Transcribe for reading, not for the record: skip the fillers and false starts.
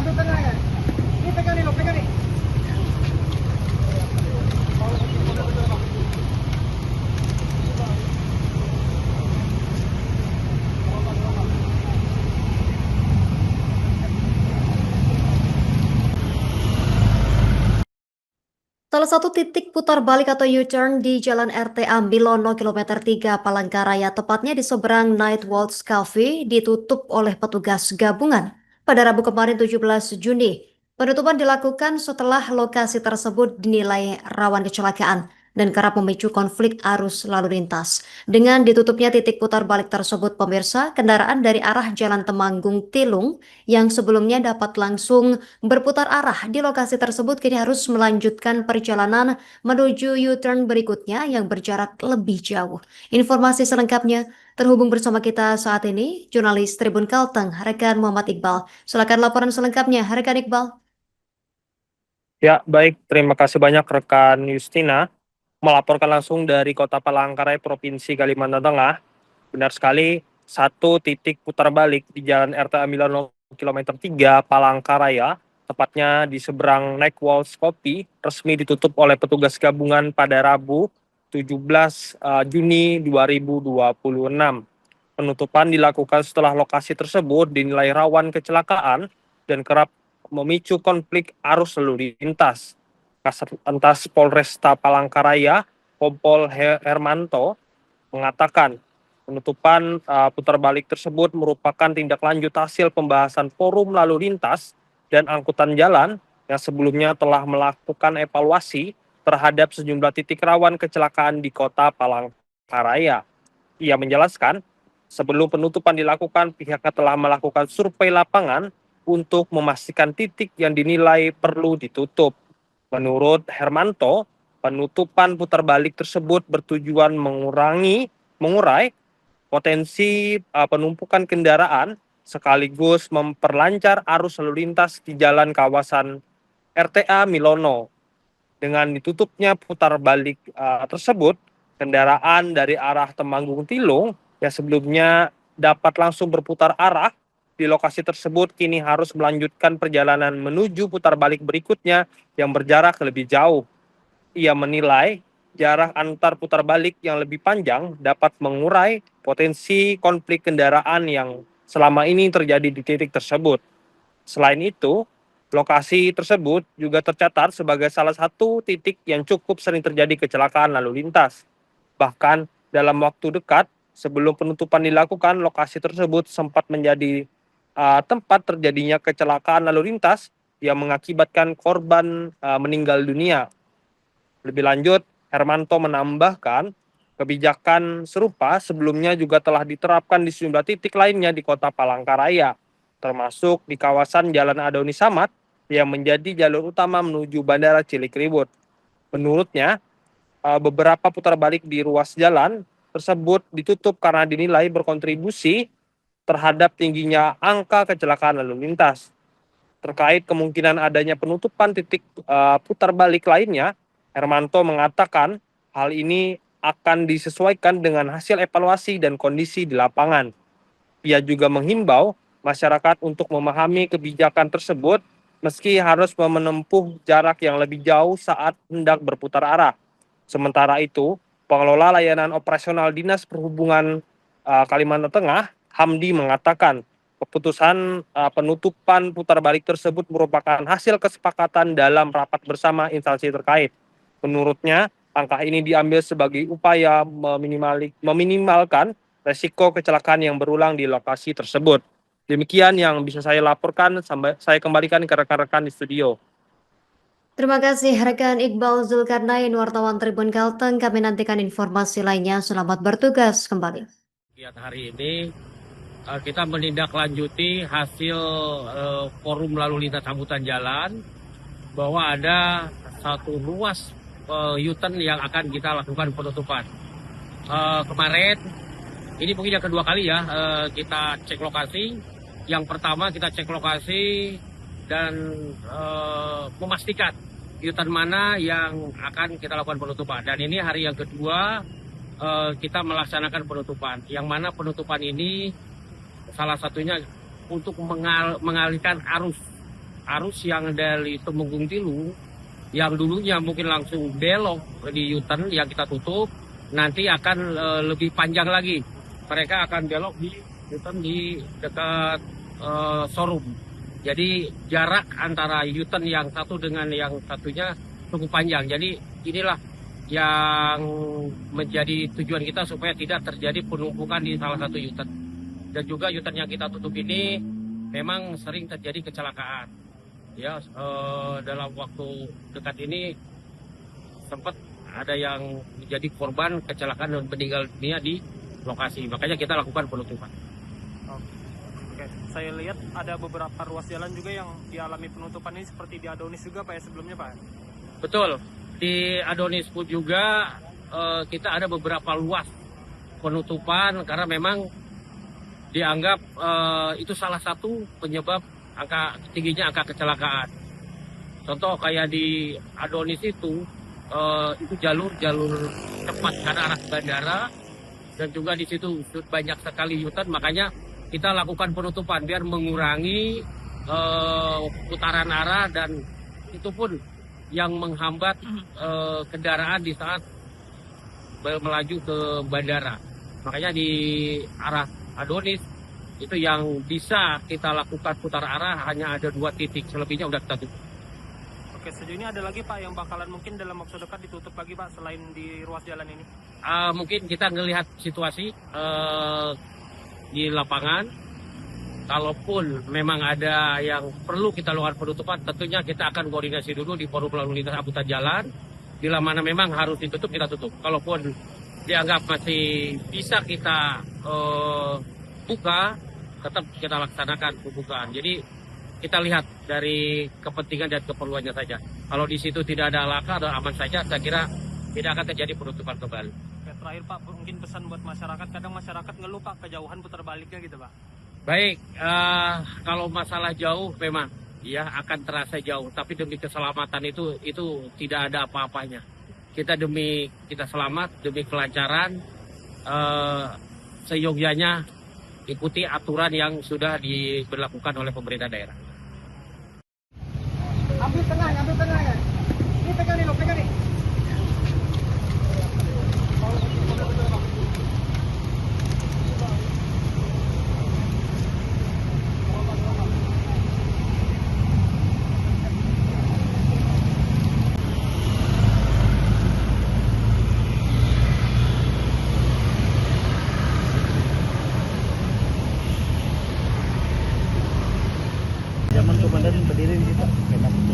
Ambil tengah ya. Ini pegang nih lo, pegang nih. Salah satu titik putar balik atau U-turn di Jalan RTA Milono kilometer 3 Palangkaraya, tepatnya di seberang Night Waltz Cafe, ditutup oleh petugas gabungan pada Rabu kemarin 17 Juni. Penutupan dilakukan setelah lokasi tersebut dinilai rawan kecelakaan dan kerap memicu konflik arus lalu lintas. Dengan ditutupnya titik putar balik tersebut, pemirsa, kendaraan dari arah Jalan Temanggung Tilung yang sebelumnya dapat langsung berputar arah di lokasi tersebut kini harus melanjutkan perjalanan menuju U-turn berikutnya yang berjarak lebih jauh. Informasi selengkapnya terhubung bersama kita saat ini, jurnalis Tribun Kalteng, rekan Muhammad Iqbal. Silakan laporan selengkapnya, rekan Iqbal. Ya, baik. Terima kasih banyak rekan Justina melaporkan langsung dari Kota Palangkaraya, Provinsi Kalimantan Tengah. Benar sekali, satu titik putar balik di Jalan RTA Milono kilometer 3 Palangkaraya, tepatnya di seberang Night Waltz Kopi, resmi ditutup oleh petugas gabungan pada Rabu 17 Juni 2026. Penutupan dilakukan setelah lokasi tersebut dinilai rawan kecelakaan dan kerap memicu konflik arus lalu lintas. Kasatlantas Polresta Palangkaraya, Kompol Hermanto, mengatakan penutupan putar balik tersebut merupakan tindak lanjut hasil pembahasan forum lalu lintas dan angkutan jalan yang sebelumnya telah melakukan evaluasi terhadap sejumlah titik rawan kecelakaan di Kota Palangkaraya. Ia menjelaskan, sebelum penutupan dilakukan, pihaknya telah melakukan survei lapangan untuk memastikan titik yang dinilai perlu ditutup. Menurut Hermanto, penutupan putar balik tersebut bertujuan mengurai potensi penumpukan kendaraan sekaligus memperlancar arus lalu lintas di jalan kawasan RTA Milono. Dengan ditutupnya putar balik tersebut, kendaraan dari arah Temanggung Tilung yang sebelumnya dapat langsung berputar arah di lokasi tersebut kini harus melanjutkan perjalanan menuju putar balik berikutnya yang berjarak lebih jauh. Ia menilai jarak antar putar balik yang lebih panjang dapat mengurai potensi konflik kendaraan yang selama ini terjadi di titik tersebut. Selain itu, lokasi tersebut juga tercatat sebagai salah satu titik yang cukup sering terjadi kecelakaan lalu lintas. Bahkan dalam waktu dekat, sebelum penutupan dilakukan, lokasi tersebut sempat menjadi tempat terjadinya kecelakaan lalu lintas yang mengakibatkan korban meninggal dunia. Lebih lanjut, Hermanto menambahkan, kebijakan serupa sebelumnya juga telah diterapkan di sejumlah titik lainnya di Kota Palangkaraya, termasuk di kawasan Jalan Adoni Samad yang menjadi jalur utama menuju Bandara Cilikriwut. Menurutnya, beberapa putar balik di ruas jalan tersebut ditutup karena dinilai berkontribusi terhadap tingginya angka kecelakaan lalu lintas. Terkait kemungkinan adanya penutupan titik putar balik lainnya, Hermanto mengatakan hal ini akan disesuaikan dengan hasil evaluasi dan kondisi di lapangan. Ia juga menghimbau masyarakat untuk memahami kebijakan tersebut meski harus menempuh jarak yang lebih jauh saat hendak berputar arah. Sementara itu, pengelola layanan operasional Dinas Perhubungan Kalimantan Tengah, Hamdi, mengatakan keputusan penutupan putar balik tersebut merupakan hasil kesepakatan dalam rapat bersama instansi terkait. Menurutnya, langkah ini diambil sebagai upaya meminimalkan resiko kecelakaan yang berulang di lokasi tersebut. Demikian yang bisa saya laporkan, sampai saya kembalikan ke rekan-rekan di studio. Terima kasih rekan Iqbal Zulkarnain, wartawan Tribun Kalteng. Kami nantikan informasi lainnya. Selamat bertugas kembali. Hari ini kita menindaklanjuti hasil forum lalu lintas angkutan jalan bahwa ada satu ruas U-turn yang akan kita lakukan penutupan. Kemarin, ini mungkin yang kedua kali ya kita cek lokasi. Yang pertama kita cek lokasi dan memastikan U-turn mana yang akan kita lakukan penutupan. Dan ini hari yang kedua kita melaksanakan penutupan. Yang mana penutupan ini salah satunya untuk mengalihkan arus arus yang dari Temenggung Tilu yang dulunya mungkin langsung belok di U-turn yang kita tutup, nanti akan lebih panjang lagi. Mereka akan belok di U-turn di dekat showroom. Jadi jarak antara U-turn yang satu dengan yang satunya cukup panjang. Jadi inilah yang menjadi tujuan kita supaya tidak terjadi penumpukan di salah satu U-turn. Dan juga U-turn yang kita tutup ini memang sering terjadi kecelakaan. Ya, dalam waktu dekat ini sempat ada yang menjadi korban kecelakaan dan meninggal dunia di lokasi. Makanya kita lakukan penutupan. Oke, saya lihat ada beberapa ruas jalan juga yang dialami penutupan ini seperti di Adonis juga Pak ya sebelumnya Pak. Betul, di Adonis pun juga kita ada beberapa luas penutupan karena memang dianggap itu salah satu penyebab tingginya angka kecelakaan. Contoh kayak di Adonis itu jalur cepat karena arah bandara dan juga di situ banyak sekali U-turn, makanya kita lakukan penutupan biar mengurangi putaran arah dan itu pun yang menghambat kendaraan di saat melaju ke bandara. Makanya di arah Adonis itu yang bisa kita lakukan putar arah hanya ada 2 titik, selebihnya udah kita tutup. Oke, sejauh ini ada lagi Pak yang bakalan mungkin dalam waktu dekat ditutup lagi Pak selain di ruas jalan ini? Mungkin kita ngelihat situasi di lapangan. Kalaupun memang ada yang perlu kita lakukan penutupan, tentunya kita akan koordinasi dulu di forum lalu lintas angkutan jalan. Bila mana memang harus ditutup, kita tutup. Kalaupun dianggap masih bisa kita buka, tetap kita laksanakan pembukaan. Jadi kita lihat dari kepentingan dan keperluannya saja. Kalau di situ tidak ada laka atau aman saja, saya kira tidak akan terjadi penutupan kembali. Oke, terakhir Pak, mungkin pesan buat masyarakat. Kadang masyarakat ngeluh Pak kejauhan putar baliknya gitu Pak. Baik, kalau masalah jauh memang ya akan terasa jauh, tapi demi keselamatan itu tidak ada apa-apanya. Demi kita selamat, demi kelancaran, seyogyanya ikuti aturan yang sudah diberlakukan oleh pemerintah daerah. Ambil tengah ya. Ini pegang nih lo, pegang nih. Zaman komandan berdiri di situ.